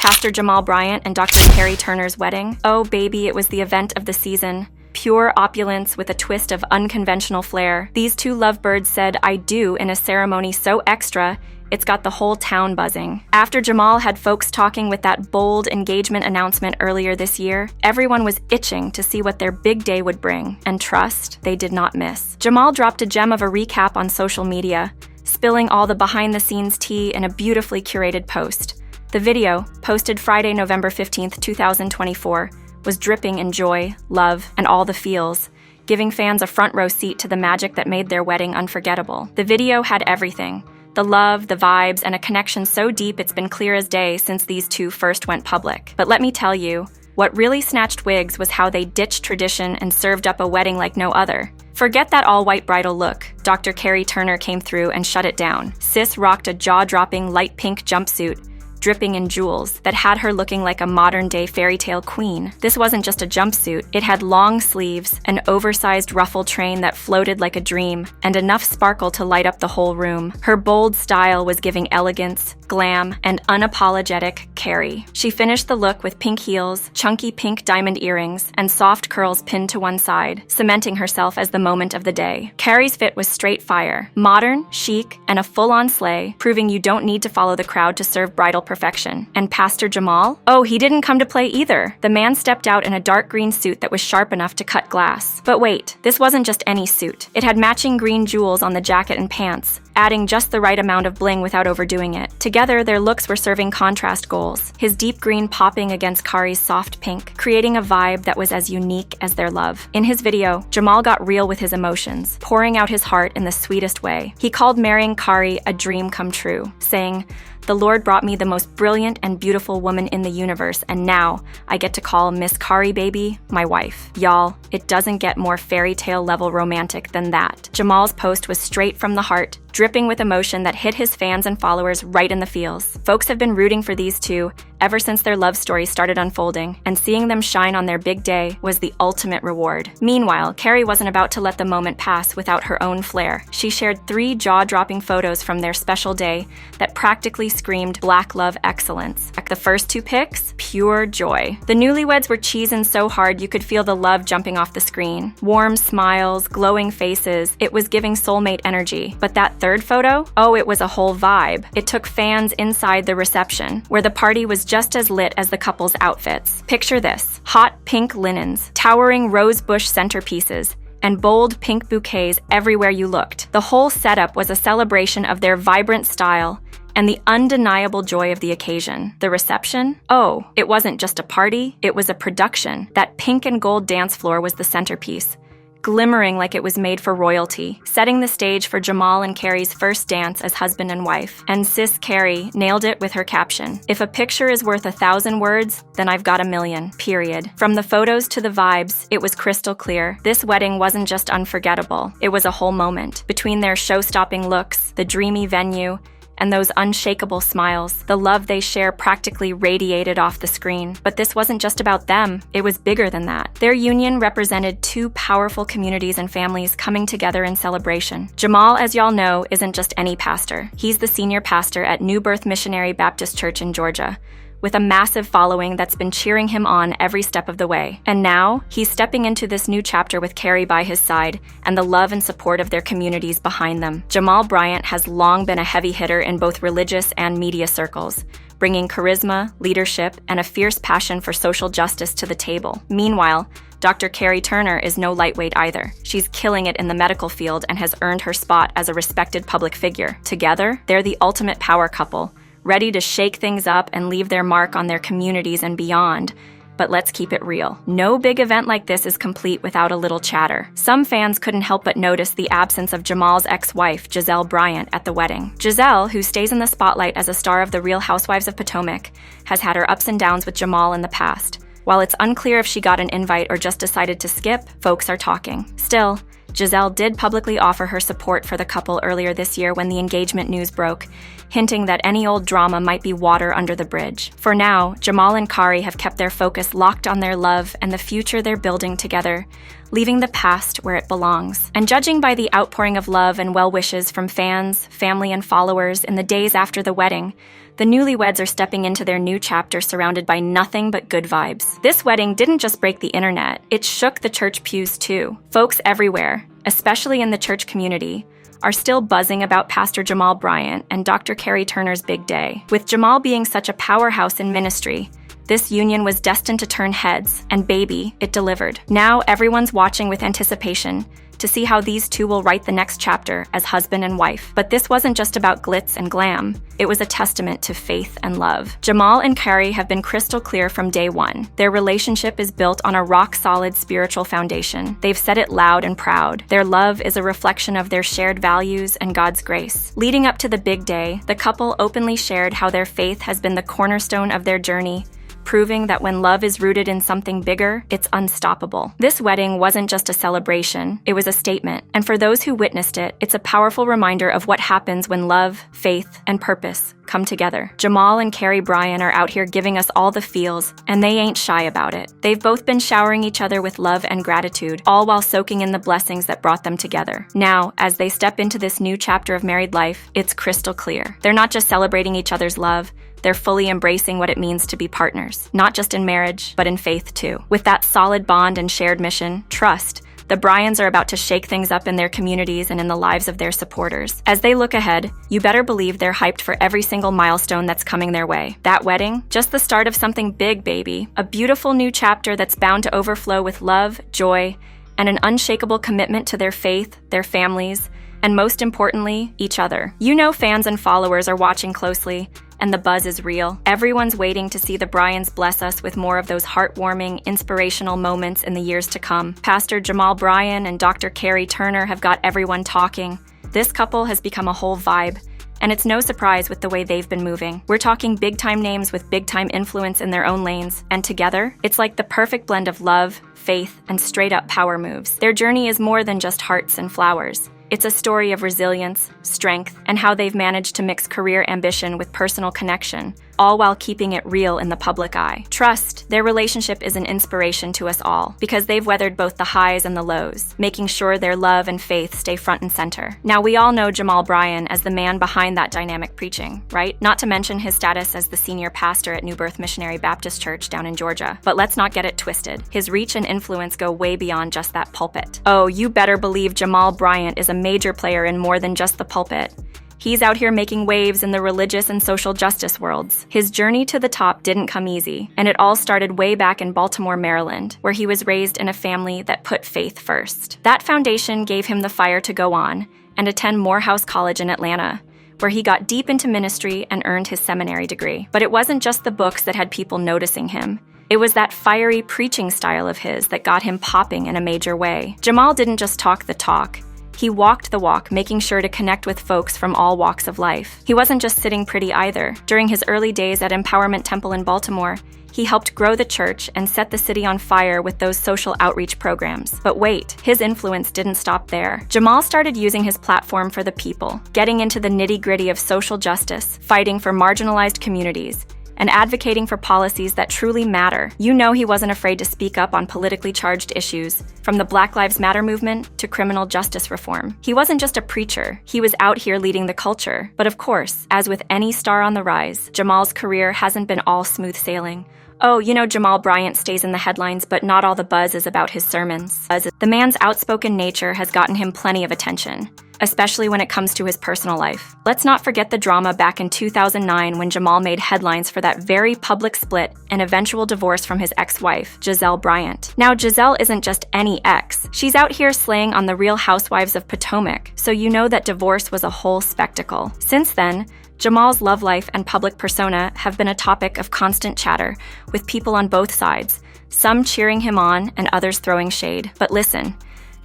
Pastor Jamal Bryant and Dr. Kari Turner's wedding. Oh baby, it was the event of the season. Pure opulence with a twist of unconventional flair. These two lovebirds said "I do" in a ceremony so extra, it's got the whole town buzzing. After Jamal had folks talking with that bold engagement announcement earlier this year, everyone was itching to see what their big day would bring, and trust, they did not miss. Jamal dropped a gem of a recap on social media, spilling all the behind-the-scenes tea in a beautifully curated post. The video, posted Friday, November 15th, 2024, was dripping in joy, love, and all the feels, giving fans a front-row seat to the magic that made their wedding unforgettable. The video had everything: the love, the vibes, and a connection so deep it's been clear as day since these two first went public. But let me tell you, what really snatched wigs was how they ditched tradition and served up a wedding like no other. Forget that all-white bridal look. Dr. Kari Turner came through and shut it down. Sis rocked a jaw-dropping light pink jumpsuit, dripping in jewels, that had her looking like a modern-day fairy tale queen. This wasn't just a jumpsuit. It had long sleeves, an oversized ruffle train that floated like a dream, and enough sparkle to light up the whole room. Her bold style was giving elegance, glam, and unapologetic Kari. She finished the look with pink heels, chunky pink diamond earrings, and soft curls pinned to one side, cementing herself as the moment of the day. Kari's fit was straight fire, modern, chic, and a full-on slay, proving you don't need to follow the crowd to serve bridal perfection. And Pastor Jamal? Oh, he didn't come to play either. The man stepped out in a dark green suit that was sharp enough to cut glass. But wait, this wasn't just any suit. It had matching green jewels on the jacket and pants, adding just the right amount of bling without overdoing it. Together, their looks were serving contrast goals, his deep green popping against Kari's soft pink, creating a vibe that was as unique as their love. In his video, Jamal got real with his emotions, pouring out his heart in the sweetest way. He called marrying Kari a dream come true, saying, "The Lord brought me the most brilliant and beautiful woman in the universe, and now I get to call Miss Kari baby my wife." Y'all, it doesn't get more fairy tale level romantic than that. Jamal's post was straight from the heart, dripping with emotion that hit his fans and followers right in the feels. Folks have been rooting for these two ever since their love story started unfolding, and seeing them shine on their big day was the ultimate reward. Meanwhile, Kari wasn't about to let the moment pass without her own flair. She shared 3 jaw-dropping photos from their special day that practically screamed Black love excellence. The first 2 pics, pure joy. The newlyweds were cheesing so hard you could feel the love jumping off the screen. Warm smiles, glowing faces, it was giving soulmate energy. But that third photo? Oh, it was a whole vibe. It took fans inside the reception, where the party was just as lit as the couple's outfits. Picture this: hot pink linens, towering rose bush centerpieces, and bold pink bouquets everywhere you looked. The whole setup was a celebration of their vibrant style and the undeniable joy of the occasion. The reception? Oh, it wasn't just a party, it was a production. That pink and gold dance floor was the centerpiece, glimmering like it was made for royalty, setting the stage for Jamal and Kari's first dance as husband and wife. And sis Kari nailed it with her caption: "If a picture is worth 1,000 words, then I've got 1,000,000, period." From the photos to the vibes, it was crystal clear. This wedding wasn't just unforgettable, it was a whole moment. Between their show-stopping looks, the dreamy venue, and those unshakable smiles, the love they share practically radiated off the screen. But this wasn't just about them, it was bigger than that. Their union represented 2 powerful communities and families coming together in celebration. Jamal, as y'all know, isn't just any pastor. He's the senior pastor at New Birth Missionary Baptist Church in Georgia, with a massive following that's been cheering him on every step of the way. And now, he's stepping into this new chapter with Kari by his side and the love and support of their communities behind them. Jamal Bryant has long been a heavy hitter in both religious and media circles, bringing charisma, leadership, and a fierce passion for social justice to the table. Meanwhile, Dr. Kari Turner is no lightweight either. She's killing it in the medical field and has earned her spot as a respected public figure. Together, they're the ultimate power couple, ready to shake things up and leave their mark on their communities and beyond. But let's keep it real. No big event like this is complete without a little chatter. Some fans couldn't help but notice the absence of Jamal's ex-wife, Jamal Bryant, at the wedding. Jamal, who stays in the spotlight as a star of The Real Housewives of Potomac, has had her ups and downs with Jamal in the past. While it's unclear if she got an invite or just decided to skip, folks are talking. Still, Jamal did publicly offer her support for the couple earlier this year when the engagement news broke, hinting that any old drama might be water under the bridge. For now, Jamal and Kari have kept their focus locked on their love and the future they're building together, leaving the past where it belongs. And judging by the outpouring of love and well wishes from fans, family, and followers in the days after the wedding, the newlyweds are stepping into their new chapter surrounded by nothing but good vibes. This wedding didn't just break the internet, it shook the church pews too. Folks everywhere, especially in the church community, are still buzzing about Pastor Jamal Bryant and Dr. Kari Turner's big day. With Jamal being such a powerhouse in ministry, this union was destined to turn heads, and baby, it delivered. Now everyone's watching with anticipation to see how these two will write the next chapter as husband and wife. But this wasn't just about glitz and glam. It was a testament to faith and love. Jamal and Kari have been crystal clear from day one. Their relationship is built on a rock-solid spiritual foundation. They've said it loud and proud. Their love is a reflection of their shared values and God's grace. Leading up to the big day, the couple openly shared how their faith has been the cornerstone of their journey, proving that when love is rooted in something bigger, it's unstoppable. This wedding wasn't just a celebration, it was a statement. And for those who witnessed it, it's a powerful reminder of what happens when love, faith, and purpose come together. Jamal and Kari Bryant are out here giving us all the feels, and they ain't shy about it. They've both been showering each other with love and gratitude, all while soaking in the blessings that brought them together. Now, as they step into this new chapter of married life, it's crystal clear. They're not just celebrating each other's love, they're fully embracing what it means to be partners, not just in marriage, but in faith too. With that solid bond and shared mission, trust, the Bryans are about to shake things up in their communities and in the lives of their supporters. As they look ahead, you better believe they're hyped for every single milestone that's coming their way. That wedding, just the start of something big, baby. A beautiful new chapter that's bound to overflow with love, joy, and an unshakable commitment to their faith, their families, and most importantly, each other. You know fans and followers are watching closely, and the buzz is real. Everyone's waiting to see the Bryans bless us with more of those heartwarming, inspirational moments in the years to come. Pastor Jamal Bryant and Dr. Kari Turner have got everyone talking. This couple has become a whole vibe, and it's no surprise with the way they've been moving. We're talking big-time names with big-time influence in their own lanes, and together, it's like the perfect blend of love, faith, and straight-up power moves. Their journey is more than just hearts and flowers. It's a story of resilience, strength, and how they've managed to mix career ambition with personal connection, all while keeping it real in the public eye. Trust, their relationship is an inspiration to us all, because they've weathered both the highs and the lows, making sure their love and faith stay front and center. Now, we all know Jamal Bryant as the man behind that dynamic preaching, right? Not to mention his status as the senior pastor at New Birth Missionary Baptist Church down in Georgia. But let's not get it twisted. His reach and influence go way beyond just that pulpit. Oh, you better believe Jamal Bryant is a major player in more than just the pulpit. He's out here making waves in the religious and social justice worlds. His journey to the top didn't come easy, and it all started way back in Baltimore, Maryland, where he was raised in a family that put faith first. That foundation gave him the fire to go on and attend Morehouse College in Atlanta, where he got deep into ministry and earned his seminary degree. But it wasn't just the books that had people noticing him. It was that fiery preaching style of his that got him popping in a major way. Jamal didn't just talk the talk. He walked the walk, making sure to connect with folks from all walks of life. He wasn't just sitting pretty either. During his early days at Empowerment Temple in Baltimore, he helped grow the church and set the city on fire with those social outreach programs. But wait, his influence didn't stop there. Jamal started using his platform for the people, getting into the nitty-gritty of social justice, fighting for marginalized communities, and advocating for policies that truly matter. You know he wasn't afraid to speak up on politically charged issues, from the Black Lives Matter movement to criminal justice reform. He wasn't just a preacher, he was out here leading the culture. But of course, as with any star on the rise, Jamal's career hasn't been all smooth sailing. Oh, you know Jamal Bryant stays in the headlines, but not all the buzz is about his sermons. The man's outspoken nature has gotten him plenty of attention, especially when it comes to his personal life. Let's not forget the drama back in 2009 when Jamal made headlines for that very public split and eventual divorce from his ex-wife, Jamal Bryant. Now, Giselle isn't just any ex. She's out here slaying on the Real Housewives of Potomac, so you know that divorce was a whole spectacle. Since then, Jamal's love life and public persona have been a topic of constant chatter, with people on both sides, some cheering him on and others throwing shade. But listen,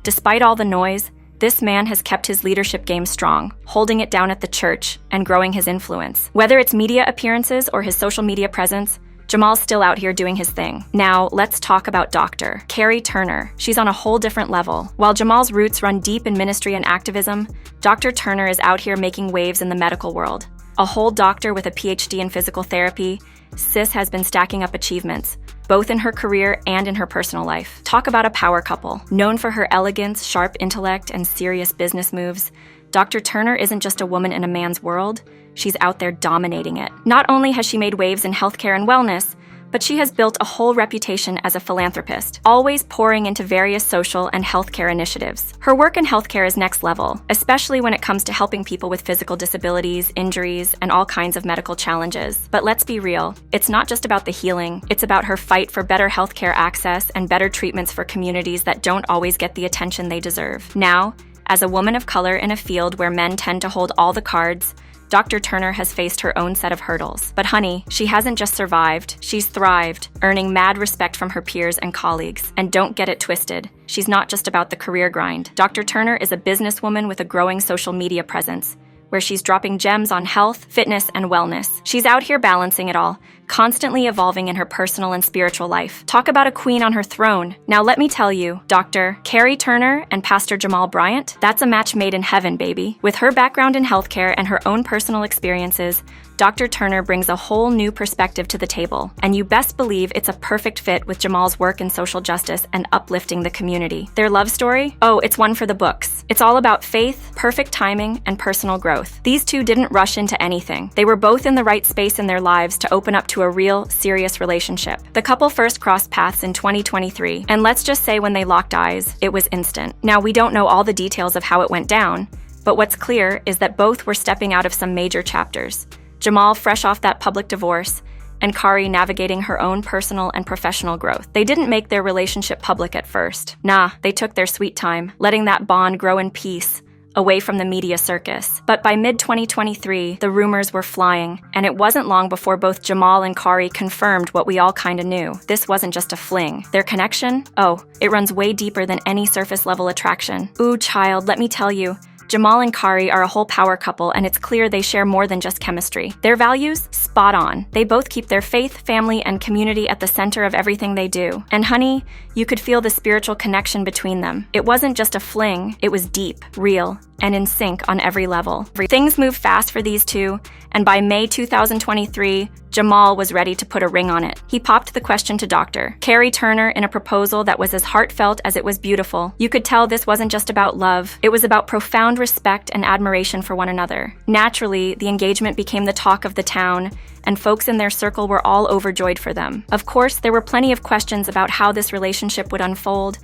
despite all the noise, this man has kept his leadership game strong, holding it down at the church and growing his influence. Whether it's media appearances or his social media presence, Jamal's still out here doing his thing. Now, let's talk about Dr. Kari Turner. She's on a whole different level. While Jamal's roots run deep in ministry and activism, Dr. Turner is out here making waves in the medical world. A whole doctor with a PhD in physical therapy, Sis has been stacking up achievements, both in her career and in her personal life. Talk about a power couple. Known for her elegance, sharp intellect, and serious business moves, Dr. Turner isn't just a woman in a man's world, she's out there dominating it. Not only has she made waves in healthcare and wellness, but she has built a whole reputation as a philanthropist, always pouring into various social and healthcare initiatives. Her work in healthcare is next level, especially when it comes to helping people with physical disabilities, injuries, and all kinds of medical challenges. But let's be real, it's not just about the healing, it's about her fight for better healthcare access and better treatments for communities that don't always get the attention they deserve. Now, as a woman of color in a field where men tend to hold all the cards, Dr. Turner has faced her own set of hurdles. But honey, she hasn't just survived, she's thrived, earning mad respect from her peers and colleagues. And don't get it twisted, she's not just about the career grind. Dr. Turner is a businesswoman with a growing social media presence, where she's dropping gems on health, fitness, and wellness. She's out here balancing it all, constantly evolving in her personal and spiritual life. Talk about a queen on her throne. Now let me tell you, Dr. Kari Turner and Pastor Jamal Bryant, that's a match made in heaven, baby. With her background in healthcare and her own personal experiences, Dr. Turner brings a whole new perspective to the table, and you best believe it's a perfect fit with Jamal's work in social justice and uplifting the community. Their love story? Oh, it's one for the books. It's all about faith, perfect timing, and personal growth. These two didn't rush into anything. They were both in the right space in their lives to open up to a real, serious relationship. The couple first crossed paths in 2023, and let's just say when they locked eyes, it was instant. Now, we don't know all the details of how it went down, but what's clear is that both were stepping out of some major chapters. Jamal fresh off that public divorce, and Kari navigating her own personal and professional growth. They didn't make their relationship public at first. Nah, they took their sweet time, letting that bond grow in peace, away from the media circus. But by mid-2023, the rumors were flying, and it wasn't long before both Jamal and Kari confirmed what we all kinda knew. This wasn't just a fling. Their connection? Oh, it runs way deeper than any surface-level attraction. Ooh, child, let me tell you, Jamal and Kari are a whole power couple, and it's clear they share more than just chemistry. Their values? Spot on. They both keep their faith, family, and community at the center of everything they do. And honey, you could feel the spiritual connection between them. It wasn't just a fling, it was deep, real, and in sync on every level. Things moved fast for these two, and by May 2023, Jamal was ready to put a ring on it. He popped the question to Dr. Kari Turner in a proposal that was as heartfelt as it was beautiful. You could tell this wasn't just about love, it was about profound respect and admiration for one another. Naturally, the engagement became the talk of the town, and folks in their circle were all overjoyed for them. Of course, there were plenty of questions about how this relationship would unfold,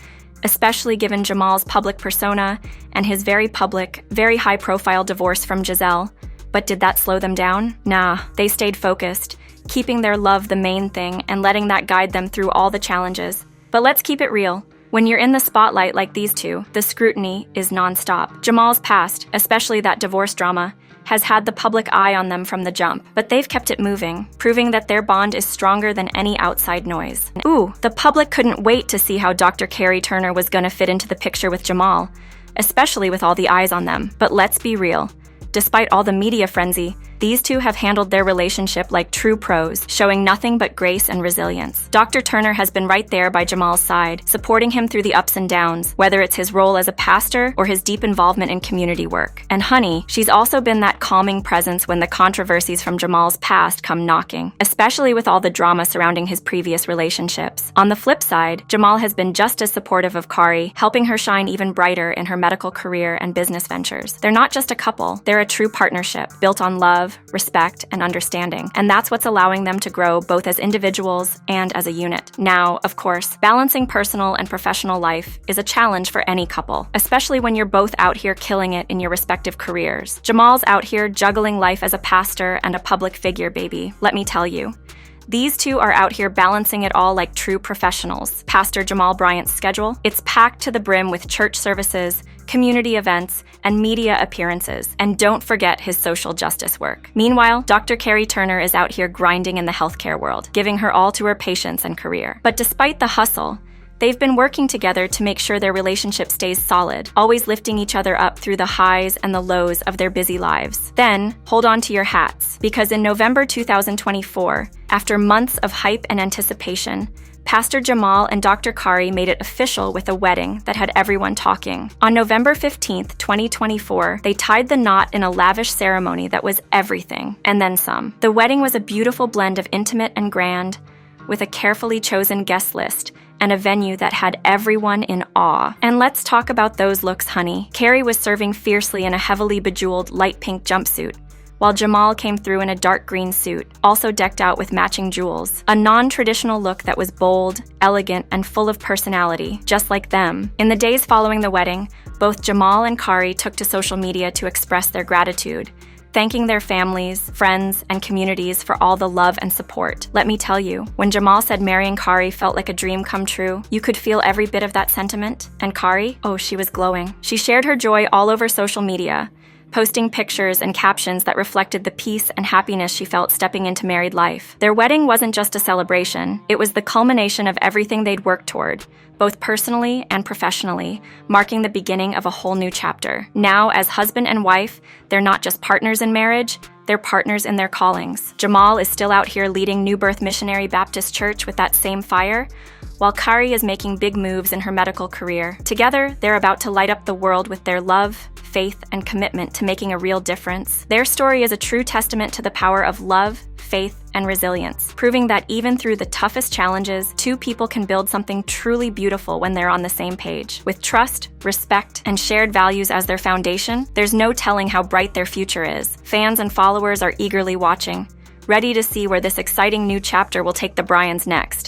especially given Jamal's public persona and his very public, very high-profile divorce from Giselle. But did that slow them down? Nah, they stayed focused, keeping their love the main thing and letting that guide them through all the challenges. But let's keep it real. When you're in the spotlight like these two, the scrutiny is nonstop. Jamal's past, especially that divorce drama, has had the public eye on them from the jump, but they've kept it moving, proving that their bond is stronger than any outside noise. Ooh, the public couldn't wait to see how Dr. Kari Turner was gonna fit into the picture with Jamal, especially with all the eyes on them. But let's be real. Despite all the media frenzy, these two have handled their relationship like true pros, showing nothing but grace and resilience. Dr. Turner has been right there by Jamal's side, supporting him through the ups and downs, whether it's his role as a pastor or his deep involvement in community work. And honey, she's also been that calming presence when the controversies from Jamal's past come knocking, especially with all the drama surrounding his previous relationships. On the flip side, Jamal has been just as supportive of Kari, helping her shine even brighter in her medical career and business ventures. They're not just a couple, they're a true partnership, built on love, respect, and understanding. And that's what's allowing them to grow both as individuals and as a unit. Now, of course, balancing personal and professional life is a challenge for any couple, especially when you're both out here killing it in your respective careers. Jamal's out here juggling life as a pastor and a public figure, baby. Let me tell you. These two are out here balancing it all like true professionals. Pastor Jamal Bryant's schedule, it's packed to the brim with church services, community events, and media appearances. And don't forget his social justice work. Meanwhile, Dr. Kari Turner is out here grinding in the healthcare world, giving her all to her patients and career. But despite the hustle, they've been working together to make sure their relationship stays solid, always lifting each other up through the highs and the lows of their busy lives. Then, hold on to your hats, because in November 2024, after months of hype and anticipation, Pastor Jamal and Dr. Kari made it official with a wedding that had everyone talking. On November 15th, 2024, they tied the knot in a lavish ceremony that was everything, and then some. The wedding was a beautiful blend of intimate and grand, with a carefully chosen guest list and a venue that had everyone in awe. And let's talk about those looks, honey. Kari was serving fiercely in a heavily bejeweled light pink jumpsuit, while Jamal came through in a dark green suit, also decked out with matching jewels. A non-traditional look that was bold, elegant, and full of personality, just like them. In the days following the wedding, both Jamal and Kari took to social media to express their gratitude, thanking their families, friends, and communities for all the love and support. Let me tell you, when Jamal said marrying Kari felt like a dream come true, you could feel every bit of that sentiment. And Kari? Oh, she was glowing. She shared her joy all over social media, posting pictures and captions that reflected the peace and happiness she felt stepping into married life. Their wedding wasn't just a celebration, it was the culmination of everything they'd worked toward, both personally and professionally, marking the beginning of a whole new chapter. Now, as husband and wife, they're not just partners in marriage, they're partners in their callings. Jamal is still out here leading New Birth Missionary Baptist Church with that same fire, while Kari is making big moves in her medical career. Together, they're about to light up the world with their love, faith, and commitment to making a real difference. Their story is a true testament to the power of love, faith, and resilience, proving that even through the toughest challenges, two people can build something truly beautiful when they're on the same page. With trust, respect, and shared values as their foundation, there's no telling how bright their future is. Fans and followers are eagerly watching, ready to see where this exciting new chapter will take the Bryants next.